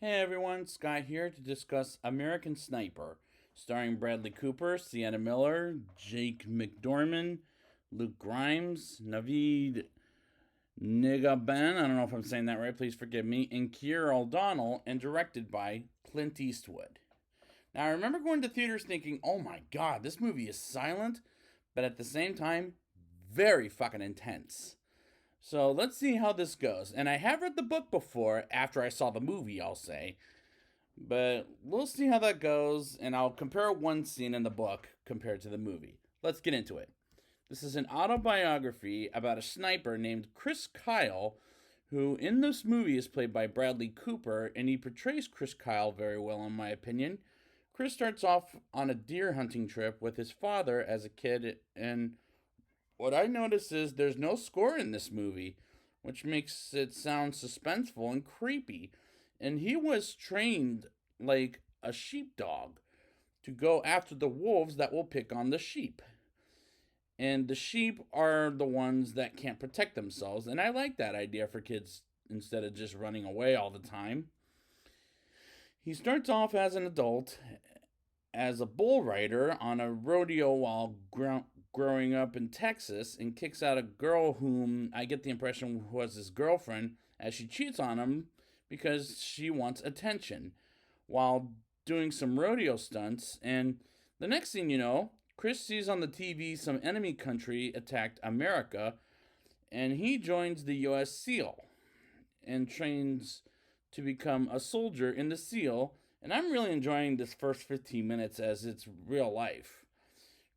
Hey everyone, Scott here to discuss American Sniper, starring Bradley Cooper, Sienna Miller, Jake McDorman, Luke Grimes, Naveed Nigaben, I don't know if I'm saying that right, please forgive me, and Keir O'Donnell, and directed by Clint Eastwood. Now I remember going to theaters thinking, oh my god, this movie is silent, but at the same time, very fucking intense. So let's see how this goes. And I have read the book before after I saw the movie, I'll say. But we'll see how that goes, and I'll compare one scene in the book compared to the movie. Let's get into it. This is an autobiography about a sniper named Chris Kyle, who in this movie is played by Bradley Cooper, and he portrays Chris Kyle very well, in my opinion. Chris starts off on a deer hunting trip with his father as a kid, and what I notice is there's no score in this movie, which makes it sound suspenseful and creepy. And he was trained like a sheepdog to go after the wolves that will pick on the sheep. And the sheep are the ones that can't protect themselves. And I like that idea for kids instead of just running away all the time. He starts off as an adult as a bull rider on a rodeo while growing up in Texas and kicks out a girl whom I get the impression was his girlfriend as she cheats on him because she wants attention while doing some rodeo stunts. And the next thing you know, Chris sees on the TV some enemy country attacked America, and he joins the U.S. SEAL and trains to become a soldier in the SEAL. And I'm really enjoying this first 15 minutes as it's real life.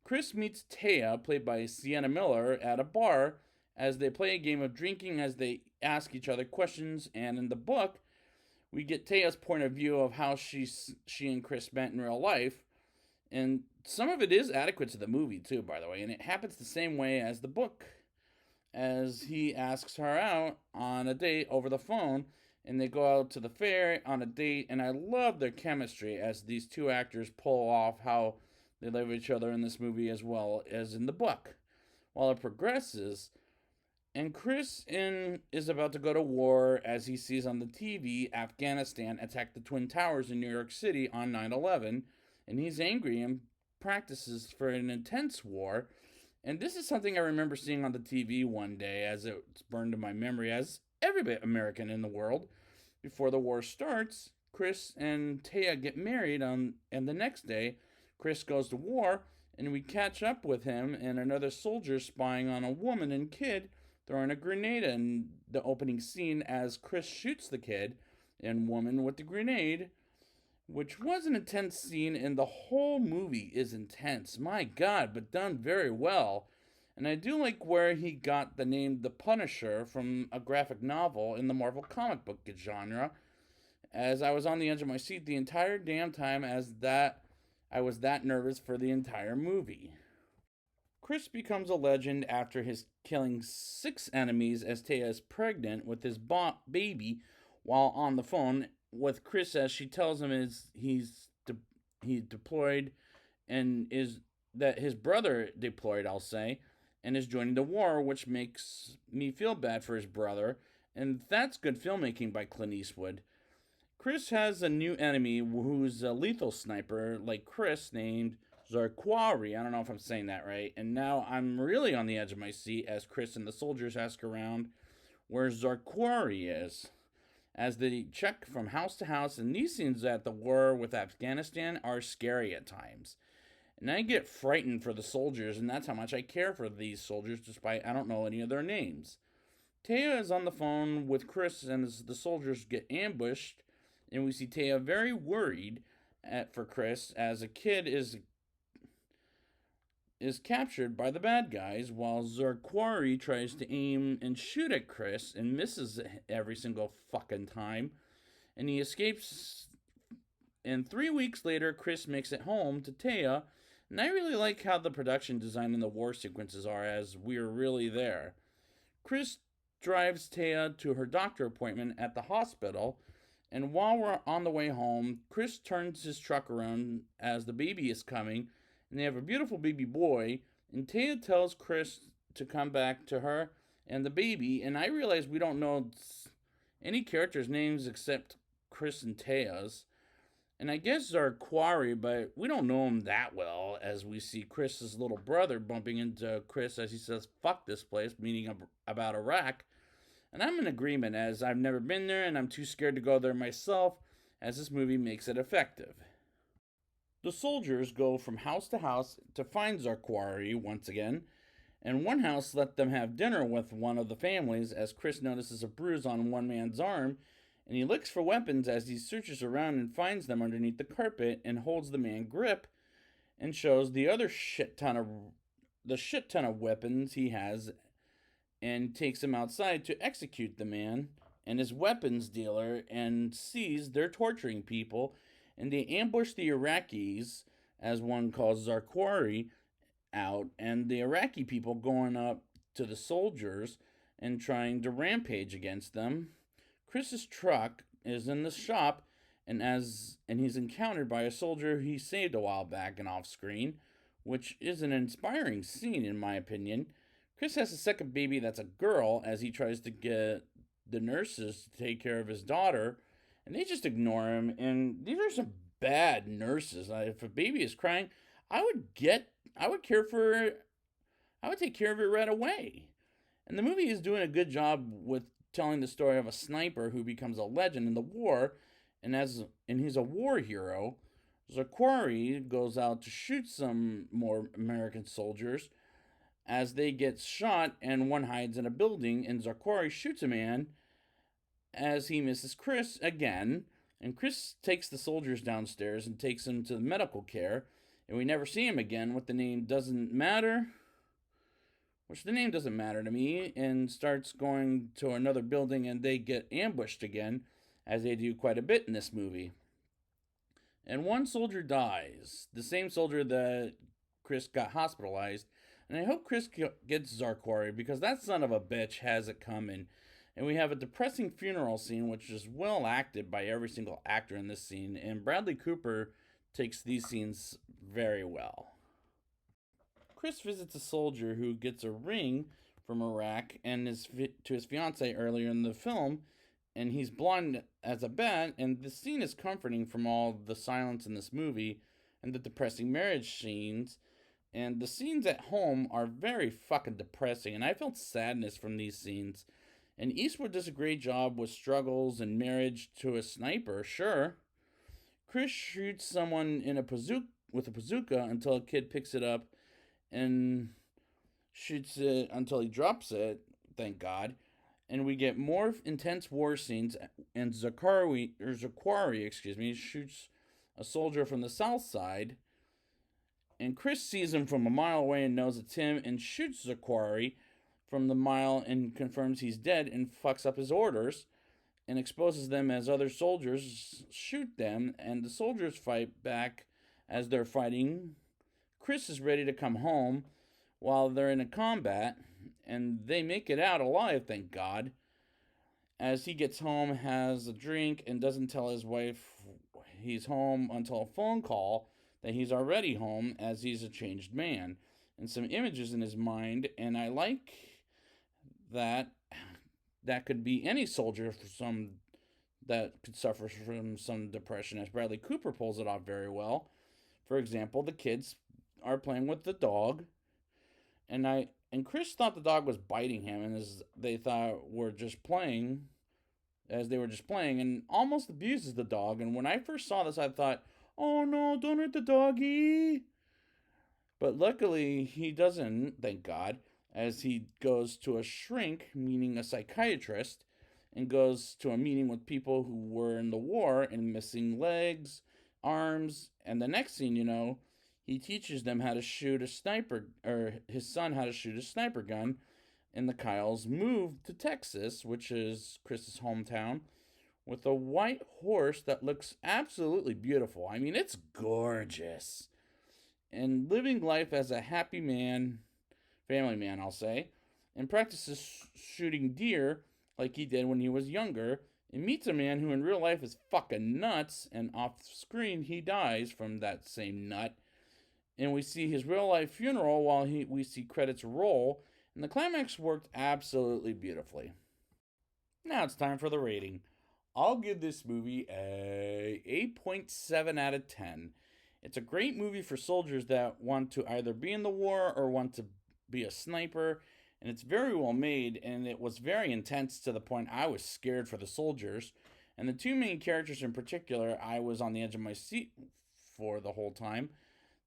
Chris meets Taya, played by Sienna Miller, at a bar as they play a game of drinking as they ask each other questions. And in the book, we get Taya's point of view of how she and Chris met in real life. And some of it is adequate to the movie, too, by the way. And it happens the same way as the book, as he asks her out on a date over the phone, and they go out to the fair on a date. And I love their chemistry as these two actors pull off how they love each other in this movie as well as in the book. While it progresses, and is about to go to war as he sees on the TV Afghanistan attack the Twin Towers in New York City on 9/11, and he's angry and practices for an intense war. And this is something I remember seeing on the TV one day as it's burned in my memory, as every American in the world. Before the war starts, Chris and Taya get married and the next day, Chris goes to war, and we catch up with him and another soldier spying on a woman and kid throwing a grenade in the opening scene as Chris shoots the kid and woman with the grenade, which was an intense scene, and the whole movie is intense. My God, but done very well. And I do like where he got the name The Punisher from a graphic novel in the Marvel comic book genre, as I was on the edge of my seat the entire damn time I was that nervous for the entire movie. Chris becomes a legend after his killing 6 enemies as Taya is pregnant with his baby while on the phone with Chris as she tells him he deployed and is that his brother deployed, I'll say, and is joining the war, which makes me feel bad for his brother, and that's good filmmaking by Clint Eastwood. Chris has a new enemy who's a lethal sniper like Chris named Zarquari. I don't know if I'm saying that right. And now I'm really on the edge of my seat as Chris and the soldiers ask around where Zarquari is, as they check from house to house. And these scenes at the war with Afghanistan are scary at times. And I get frightened for the soldiers, and that's how much I care for these soldiers, despite I don't know any of their names. Taya is on the phone with Chris, and as the soldiers get ambushed, and we see Taya very worried for Chris as a kid is captured by the bad guys, while Zarquari tries to aim and shoot at Chris and misses every single fucking time, and he escapes. And 3 weeks later, Chris makes it home to Taya, and I really like how the production design in the war sequences are, as we're really there. Chris drives Taya to her doctor appointment at the hospital, and while we're on the way home, Chris turns his truck around as the baby is coming, and they have a beautiful baby boy, and Taya tells Chris to come back to her and the baby, and I realize we don't know any characters' names except Chris and Tea's. And I guess Zarquari, but we don't know him that well, as we see Chris's little brother bumping into Chris as he says, fuck this place, meaning about Iraq. And I'm in agreement, as I've never been there and I'm too scared to go there myself, as this movie makes it effective. The soldiers go from house to house to find Zarquari once again, and one house let them have dinner with one of the families as Chris notices a bruise on one man's arm, and he looks for weapons as he searches around and finds them underneath the carpet and holds the man grip and shows the shit ton of weapons he has, and takes him outside to execute the man and his weapons dealer, and sees they're torturing people, and they ambush the Iraqis, as one calls Zarquari, out, and the Iraqi people going up to the soldiers and trying to rampage against them. Chris's truck is in the shop, and he's encountered by a soldier he saved a while back and off screen, which is an inspiring scene in my opinion. Chris has a second baby that's a girl as he tries to get the nurses to take care of his daughter, and they just ignore him. And these are some bad nurses. If a baby is crying, I would take care of it right away. And the movie is doing a good job with telling the story of a sniper who becomes a legend in the war, and he's a war hero. Zarquari goes out to shoot some more American soldiers as they get shot, and one hides in a building, and Zarquari shoots a man as he misses Chris again, and Chris takes the soldiers downstairs and takes them to the medical care, and we never see him again. The name doesn't matter to me, and starts going to another building, and they get ambushed again, as they do quite a bit in this movie. And one soldier dies, the same soldier that Chris got hospitalized, and I hope Chris gets Zarquari, because that son of a bitch has it coming. And we have a depressing funeral scene, which is well acted by every single actor in this scene, and Bradley Cooper takes these scenes very well. Chris visits a soldier who gets a ring from Iraq and to his fiancée earlier in the film, and he's blonde as a bat, and the scene is comforting from all the silence in this movie and the depressing marriage scenes. And the scenes at home are very fucking depressing, and I felt sadness from these scenes. And Eastwood does a great job with struggles and marriage to a sniper, sure. Chris shoots someone with a bazooka until a kid picks it up and shoots it until he drops it, thank God. And we get more intense war scenes, and Zarquari, shoots a soldier from the south side, and Chris sees him from a mile away and knows it's him, and shoots Zarquari from the mile and confirms he's dead, and fucks up his orders and exposes them as other soldiers shoot them, and the soldiers fight back as they're fighting. Chris is ready to come home while they're in a combat, and they make it out alive, thank God. As he gets home, has a drink, and doesn't tell his wife he's home until a phone call that he's already home, as he's a changed man. And some images in his mind, and I like that could be any soldier that could suffer from some depression, as Bradley Cooper pulls it off very well. For example, the kids are playing with the dog, and Chris thought the dog was biting him, and they were just playing, and almost abuses the dog. And when I first saw this, I thought, oh no, don't hurt the doggy. But luckily, he doesn't, thank God, as he goes to a shrink, meaning a psychiatrist, and goes to a meeting with people who were in the war and missing legs, arms, and the next scene, he teaches them how to shoot a sniper, or his son how to shoot a sniper gun, and the Kyles move to Texas, which is Chris's hometown, with a white horse that looks absolutely beautiful. I mean, it's gorgeous. And living life as a happy man, family man, I'll say, and practices shooting deer like he did when he was younger, and meets a man who in real life is fucking nuts, and off screen he dies from that same nut. And we see his real life funeral while we see credits roll, and the climax worked absolutely beautifully. Now it's time for the rating. I'll give this movie a 8.7 out of 10. It's a great movie for soldiers that want to either be in the war or want to be a sniper, and it's very well made, and it was very intense to the point I was scared for the soldiers. And the two main characters in particular, I was on the edge of my seat for the whole time.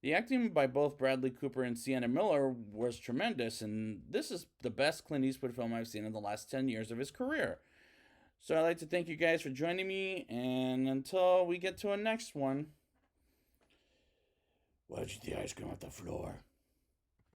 The acting by both Bradley Cooper and Sienna Miller was tremendous, and this is the best Clint Eastwood film I've seen in the last 10 years of his career. So I'd like to thank you guys for joining me, and until we get to a next one, watch the ice cream off the floor.